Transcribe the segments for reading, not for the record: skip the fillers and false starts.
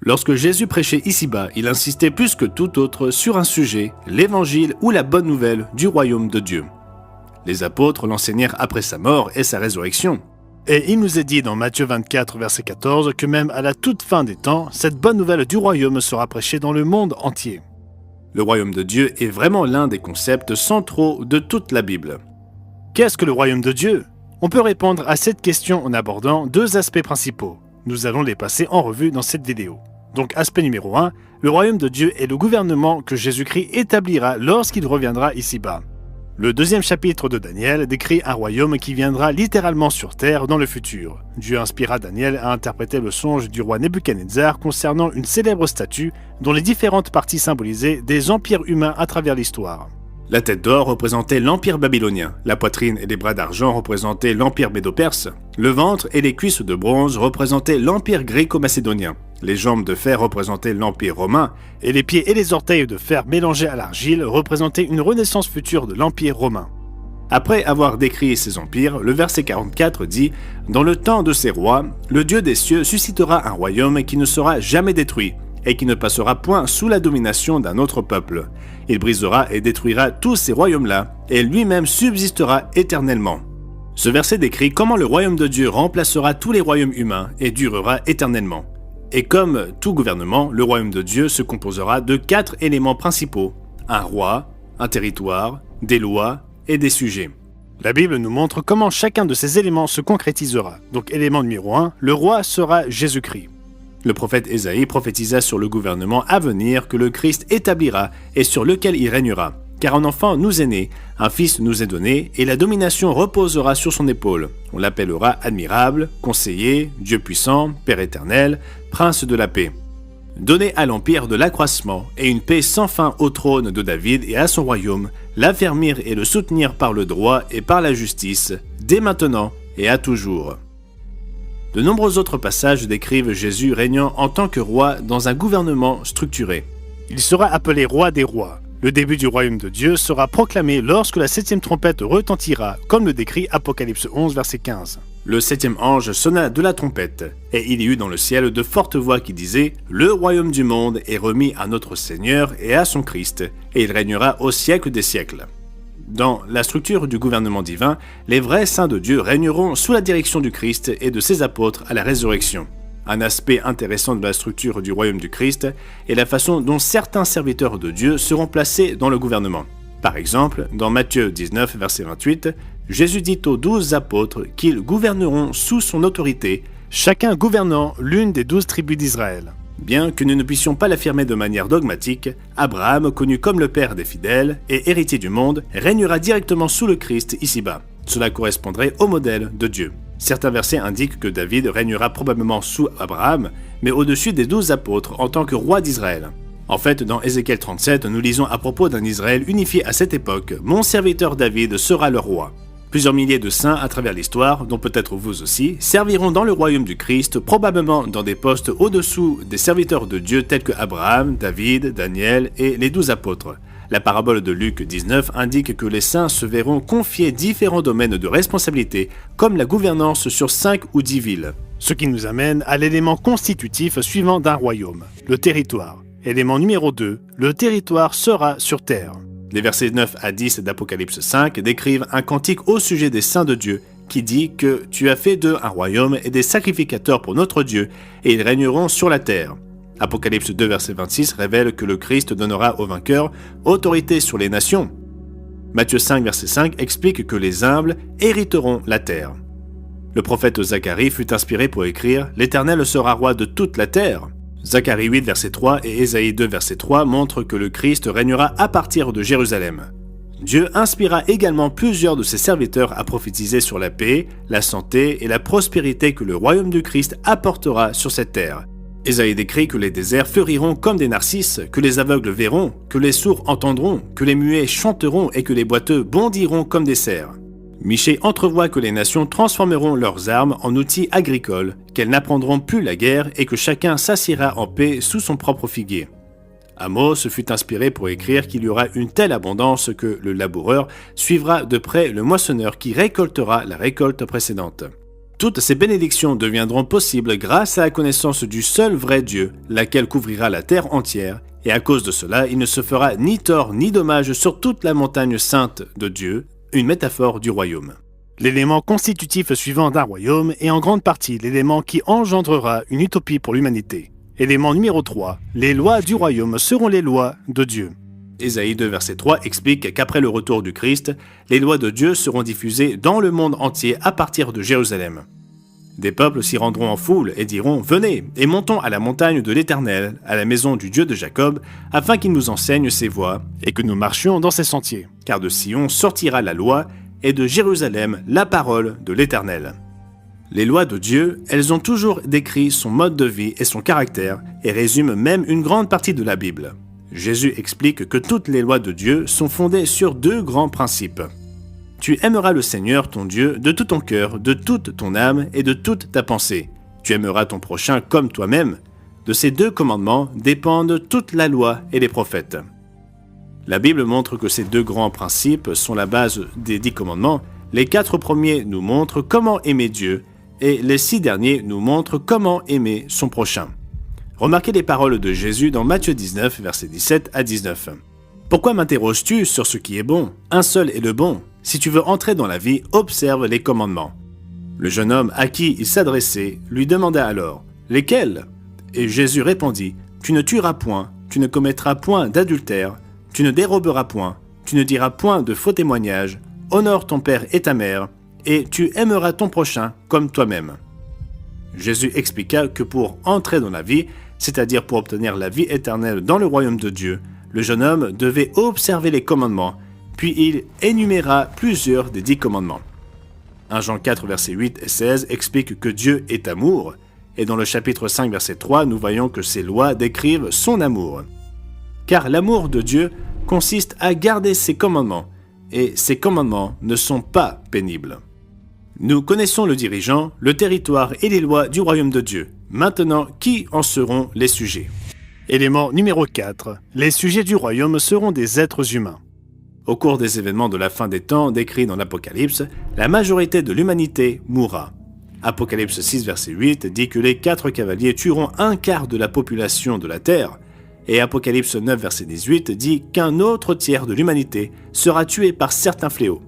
Lorsque Jésus prêchait ici-bas, il insistait plus que tout autre sur un sujet, l'évangile ou la bonne nouvelle du royaume de Dieu. Les apôtres l'enseignèrent après sa mort et sa résurrection. Et il nous est dit dans Matthieu 24, verset 14, que même à la toute fin des temps, cette bonne nouvelle du royaume sera prêchée dans le monde entier. Le royaume de Dieu est vraiment l'un des concepts centraux de toute la Bible. Qu'est-ce que le royaume de Dieu? On peut répondre à cette question en abordant deux aspects principaux. Nous allons les passer en revue dans cette vidéo. Donc, aspect numéro 1, le royaume de Dieu est le gouvernement que Jésus-Christ établira lorsqu'il reviendra ici-bas. Le deuxième chapitre de Daniel décrit un royaume qui viendra littéralement sur terre dans le futur. Dieu inspira Daniel à interpréter le songe du roi Nebuchadnezzar concernant une célèbre statue dont les différentes parties symbolisaient des empires humains à travers l'histoire. La tête d'or représentait l'empire babylonien, la poitrine et les bras d'argent représentaient l'empire médo-perse, le ventre et les cuisses de bronze représentaient l'empire gréco-macédonien, les jambes de fer représentaient l'empire romain, et les pieds et les orteils de fer mélangés à l'argile représentaient une renaissance future de l'empire romain. Après avoir décrit ces empires, le verset 44 dit « Dans le temps de ces rois, le Dieu des cieux suscitera un royaume qui ne sera jamais détruit, et qui ne passera point sous la domination d'un autre peuple. Il brisera et détruira tous ces royaumes-là, et lui-même subsistera éternellement. » Ce verset décrit comment le royaume de Dieu remplacera tous les royaumes humains et durera éternellement. Et comme tout gouvernement, le royaume de Dieu se composera de 4 éléments principaux: un roi, un territoire, des lois et des sujets. La Bible nous montre comment chacun de ces éléments se concrétisera. Donc élément numéro 1, le roi sera Jésus-Christ. Le prophète Ésaïe prophétisa sur le gouvernement à venir que le Christ établira et sur lequel il régnera. Car un enfant nous est né, un fils nous est donné, et la domination reposera sur son épaule. On l'appellera admirable, conseiller, Dieu puissant, Père éternel, prince de la paix. Donner à l'empire de l'accroissement et une paix sans fin au trône de David et à son royaume, l'affermir et le soutenir par le droit et par la justice, dès maintenant et à toujours. De nombreux autres passages décrivent Jésus régnant en tant que roi dans un gouvernement structuré. Il sera appelé roi des rois. Le début du royaume de Dieu sera proclamé lorsque la 7e trompette retentira, comme le décrit Apocalypse 11, verset 15. Le 7e ange sonna de la trompette, et il y eut dans le ciel de fortes voix qui disaient « Le royaume du monde est remis à notre Seigneur et à son Christ, et il régnera au siècle des siècles. » Dans la structure du gouvernement divin, les vrais saints de Dieu régneront sous la direction du Christ et de ses apôtres à la résurrection. Un aspect intéressant de la structure du royaume du Christ est la façon dont certains serviteurs de Dieu seront placés dans le gouvernement. Par exemple, dans Matthieu 19, verset 28, Jésus dit aux 12 apôtres qu'ils gouverneront sous son autorité, chacun gouvernant l'une des 12 tribus d'Israël. Bien que nous ne puissions pas l'affirmer de manière dogmatique, Abraham, connu comme le père des fidèles et héritier du monde, régnera directement sous le Christ ici-bas. Cela correspondrait au modèle de Dieu. Certains versets indiquent que David régnera probablement sous Abraham, mais au-dessus des 12 apôtres en tant que roi d'Israël. En fait, dans Ézéchiel 37, nous lisons à propos d'un Israël unifié à cette époque, « Mon serviteur David sera leur roi ». Plusieurs milliers de saints à travers l'histoire, dont peut-être vous aussi, serviront dans le royaume du Christ, probablement dans des postes au-dessous des serviteurs de Dieu tels que Abraham, David, Daniel et les 12 apôtres. La parabole de Luc 19 indique que les saints se verront confier différents domaines de responsabilité, comme la gouvernance sur 5 ou 10 villes. Ce qui nous amène à l'élément constitutif suivant d'un royaume, le territoire. Élément numéro 2, le territoire sera sur terre. Les versets 9 à 10 d'Apocalypse 5 décrivent un cantique au sujet des saints de Dieu qui dit que « Tu as fait d'eux un royaume et des sacrificateurs pour notre Dieu, et ils régneront sur la terre. » Apocalypse 2, verset 26 révèle que le Christ donnera aux vainqueurs autorité sur les nations. Matthieu 5, verset 5 explique que les humbles hériteront la terre. Le prophète Zacharie fut inspiré pour écrire « L'Éternel sera roi de toute la terre ». Zacharie 8, verset 3 et Ésaïe 2, verset 3 montrent que le Christ régnera à partir de Jérusalem. Dieu inspira également plusieurs de ses serviteurs à prophétiser sur la paix, la santé et la prospérité que le royaume du Christ apportera sur cette terre. Ésaïe décrit que les déserts fleuriront comme des narcisses, que les aveugles verront, que les sourds entendront, que les muets chanteront et que les boiteux bondiront comme des cerfs. Michée entrevoit que les nations transformeront leurs armes en outils agricoles, qu'elles n'apprendront plus la guerre et que chacun s'assiera en paix sous son propre figuier. Amos fut inspiré pour écrire qu'il y aura une telle abondance que le laboureur suivra de près le moissonneur qui récoltera la récolte précédente. Toutes ces bénédictions deviendront possibles grâce à la connaissance du seul vrai Dieu, laquelle couvrira la terre entière, et à cause de cela, il ne se fera ni tort ni dommage sur toute la montagne sainte de Dieu, une métaphore du royaume. L'élément constitutif suivant d'un royaume est en grande partie l'élément qui engendrera une utopie pour l'humanité. Élément numéro 3, les lois du royaume seront les lois de Dieu. Ésaïe 2, verset 3 explique qu'après le retour du Christ, les lois de Dieu seront diffusées dans le monde entier à partir de Jérusalem. Des peuples s'y rendront en foule et diront « Venez et montons à la montagne de l'Éternel, à la maison du Dieu de Jacob, afin qu'il nous enseigne ses voies et que nous marchions dans ses sentiers. Car de Sion sortira la loi et de Jérusalem la parole de l'Éternel. » Les lois de Dieu, elles ont toujours décrit son mode de vie et son caractère et résument même une grande partie de la Bible. Jésus explique que toutes les lois de Dieu sont fondées sur 2 grands principes. Tu aimeras le Seigneur ton Dieu de tout ton cœur, de toute ton âme et de toute ta pensée. Tu aimeras ton prochain comme toi-même. De ces 2 commandements dépendent toute la loi et les prophètes. La Bible montre que ces 2 grands principes sont la base des 10 commandements. Les 4 premiers nous montrent comment aimer Dieu et les 6 derniers nous montrent comment aimer son prochain. Remarquez les paroles de Jésus dans Matthieu 19, versets 17 à 19. « Pourquoi m'interroges-tu sur ce qui est bon? Un seul est le bon. Si tu veux entrer dans la vie, observe les commandements. » Le jeune homme à qui il s'adressait lui demanda alors « Lesquels ?» Et Jésus répondit « Tu ne tueras point, tu ne commettras point d'adultère, tu ne déroberas point, tu ne diras point de faux témoignages, honore ton père et ta mère, et tu aimeras ton prochain comme toi-même. » Jésus expliqua que pour entrer dans la vie, c'est-à-dire pour obtenir la vie éternelle dans le royaume de Dieu, le jeune homme devait observer les commandements, puis il énuméra plusieurs des 10 commandements. 1 Jean 4, versets 8 et 16 explique que Dieu est amour, et dans le chapitre 5, verset 3, nous voyons que ces lois décrivent son amour. Car l'amour de Dieu consiste à garder ses commandements, et ces commandements ne sont pas pénibles. Nous connaissons le dirigeant, le territoire et les lois du royaume de Dieu. Maintenant, qui en seront les sujets? Élément numéro 4. Les sujets du royaume seront des êtres humains. Au cours des événements de la fin des temps décrits dans l'Apocalypse, la majorité de l'humanité mourra. Apocalypse 6, verset 8 dit que les 4 cavaliers tueront un quart de la population de la terre, et Apocalypse 9, verset 18 dit qu'un autre tiers de l'humanité sera tué par certains fléaux.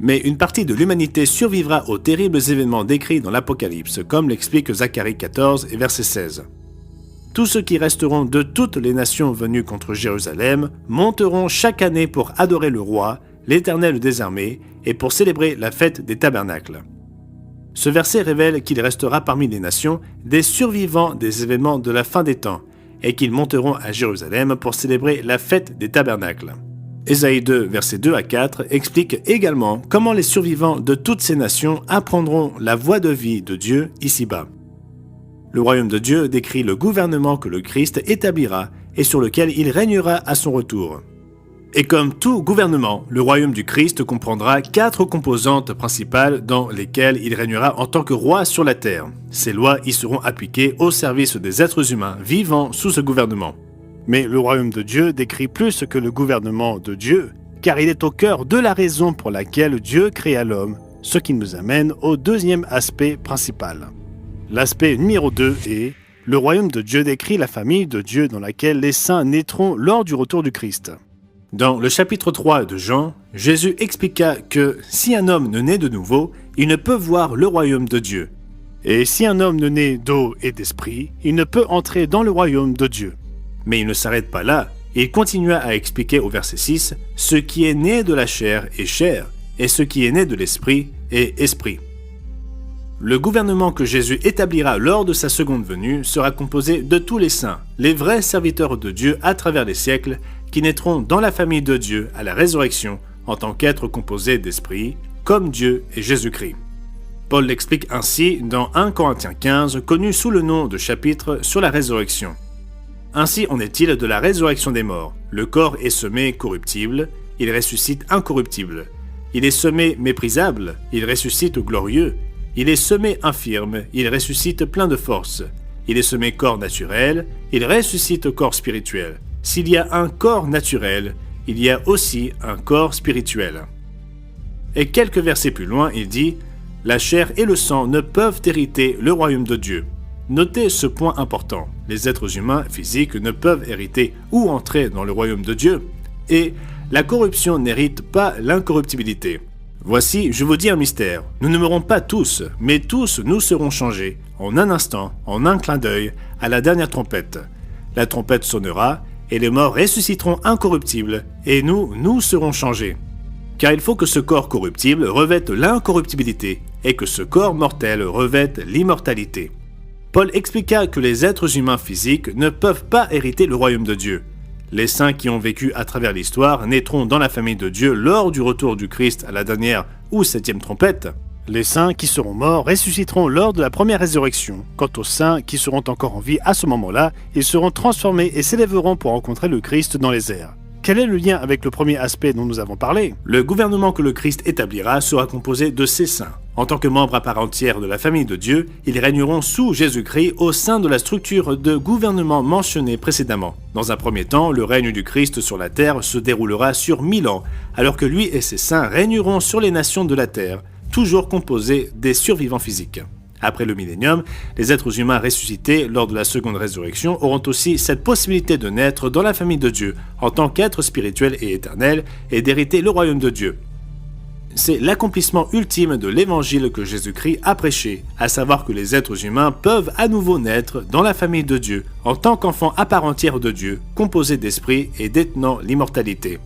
Mais une partie de l'humanité survivra aux terribles événements décrits dans l'Apocalypse, comme l'explique Zacharie 14 et verset 16. Tous ceux qui resteront de toutes les nations venues contre Jérusalem monteront chaque année pour adorer le roi, l'Éternel des armées, et pour célébrer la fête des tabernacles. Ce verset révèle qu'il restera parmi les nations des survivants des événements de la fin des temps, et qu'ils monteront à Jérusalem pour célébrer la fête des tabernacles. Ésaïe 2, versets 2 à 4 explique également comment les survivants de toutes ces nations apprendront la voie de vie de Dieu ici-bas. Le royaume de Dieu décrit le gouvernement que le Christ établira et sur lequel il régnera à son retour. Et comme tout gouvernement, le royaume du Christ comprendra 4 composantes principales dans lesquelles il régnera en tant que roi sur la terre. Ces lois y seront appliquées au service des êtres humains vivant sous ce gouvernement. Mais le royaume de Dieu décrit plus que le gouvernement de Dieu, car il est au cœur de la raison pour laquelle Dieu créa l'homme, ce qui nous amène au 2e aspect principal. L'aspect numéro 2 est « Le royaume de Dieu décrit la famille de Dieu dans laquelle les saints naîtront lors du retour du Christ. » Dans le chapitre 3 de Jean, Jésus expliqua que si un homme ne naît de nouveau, il ne peut voir le royaume de Dieu. Et si un homme ne naît d'eau et d'esprit, il ne peut entrer dans le royaume de Dieu. Mais il ne s'arrête pas là, il continua à expliquer au verset 6 « Ce qui est né de la chair est chair, et ce qui est né de l'esprit est esprit. » Le gouvernement que Jésus établira lors de sa seconde venue sera composé de tous les saints, les vrais serviteurs de Dieu à travers les siècles, qui naîtront dans la famille de Dieu à la résurrection en tant qu'êtres composés d'esprit, comme Dieu et Jésus-Christ. Paul l'explique ainsi dans 1 Corinthiens 15, connu sous le nom de chapitre sur la résurrection. Ainsi en est-il de la résurrection des morts. Le corps est semé corruptible, il ressuscite incorruptible. Il est semé méprisable, il ressuscite glorieux. Il est semé infirme, il ressuscite plein de force. Il est semé corps naturel, il ressuscite corps spirituel. S'il y a un corps naturel, il y a aussi un corps spirituel. Et quelques versets plus loin, il dit « La chair et le sang ne peuvent hériter le royaume de Dieu. Notez ce point important. Les êtres humains physiques ne peuvent hériter ou entrer dans le royaume de Dieu. Et la corruption n'hérite pas l'incorruptibilité. Voici, je vous dis un mystère. Nous ne mourrons pas tous, mais tous nous serons changés, en un instant, en un clin d'œil, à la dernière trompette. La trompette sonnera, et les morts ressusciteront incorruptibles, et nous serons changés. Car il faut que ce corps corruptible revête l'incorruptibilité, et que ce corps mortel revête l'immortalité. Paul expliqua que les êtres humains physiques ne peuvent pas hériter le royaume de Dieu. Les saints qui ont vécu à travers l'histoire naîtront dans la famille de Dieu lors du retour du Christ à la dernière ou septième trompette. Les saints qui seront morts ressusciteront lors de la première résurrection. Quant aux saints qui seront encore en vie à ce moment-là, ils seront transformés et s'élèveront pour rencontrer le Christ dans les airs. Quel est le lien avec le premier aspect dont nous avons parlé? Le gouvernement que le Christ établira sera composé de ces saints. En tant que membres à part entière de la famille de Dieu, ils régneront sous Jésus-Christ au sein de la structure de gouvernement mentionnée précédemment. Dans un premier temps, le règne du Christ sur la terre se déroulera sur 1000 ans, alors que lui et ses saints régneront sur les nations de la terre, toujours composées des survivants physiques. Après le millénium, les êtres humains ressuscités lors de la seconde résurrection auront aussi cette possibilité de naître dans la famille de Dieu en tant qu'êtres spirituels et éternels et d'hériter le royaume de Dieu. C'est l'accomplissement ultime de l'évangile que Jésus-Christ a prêché, à savoir que les êtres humains peuvent à nouveau naître dans la famille de Dieu en tant qu'enfants à part entière de Dieu, composés d'esprit et détenant l'immortalité.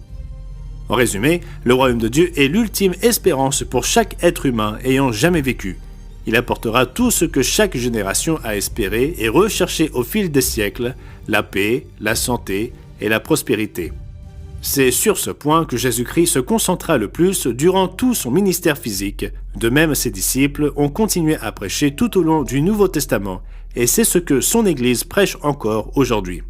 En résumé, le royaume de Dieu est l'ultime espérance pour chaque être humain ayant jamais vécu. Il apportera tout ce que chaque génération a espéré et recherché au fil des siècles, la paix, la santé et la prospérité. C'est sur ce point que Jésus-Christ se concentra le plus durant tout son ministère physique. De même, ses disciples ont continué à prêcher tout au long du Nouveau Testament, et c'est ce que son Église prêche encore aujourd'hui.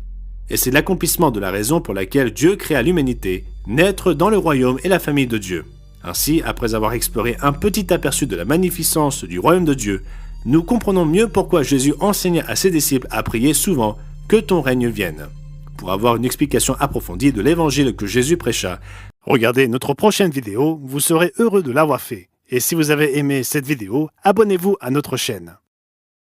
Et c'est l'accomplissement de la raison pour laquelle Dieu créa l'humanité, naître dans le royaume et la famille de Dieu. Ainsi, après avoir exploré un petit aperçu de la magnificence du royaume de Dieu, nous comprenons mieux pourquoi Jésus enseigna à ses disciples à prier souvent « Que ton règne vienne ». Pour avoir une explication approfondie de l'évangile que Jésus prêcha, regardez notre prochaine vidéo, vous serez heureux de l'avoir fait. Et si vous avez aimé cette vidéo, abonnez-vous à notre chaîne.